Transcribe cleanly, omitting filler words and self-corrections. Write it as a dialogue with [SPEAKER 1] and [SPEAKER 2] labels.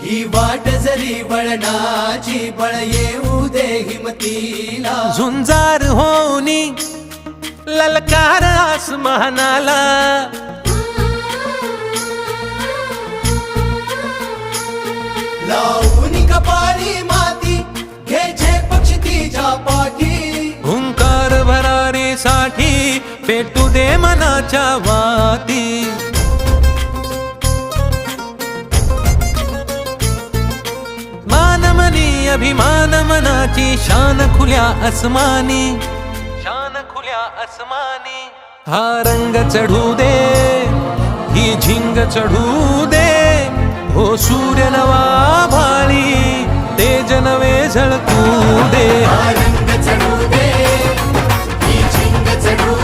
[SPEAKER 1] ही वाट जरी वळणाची बळ येऊ दे हिमतीला
[SPEAKER 2] झुंजार होनी ललकार आसमानाला
[SPEAKER 1] लावून कपाळी माती घ्यायचे पक्षी तिच्या पाठी
[SPEAKER 2] हुंकार भरारीसाठी पेटू दे मनाच्या वाती मानमनी अभिमान मनाची शान खुल्या आसमानी शान खुल्या आसमानी हा रंग चढू दे ही झिंग चढू दे हो सूर्य नवा भाळी तेज नवे झळकू दे
[SPEAKER 1] रंग चढू दे ही झिंग चढू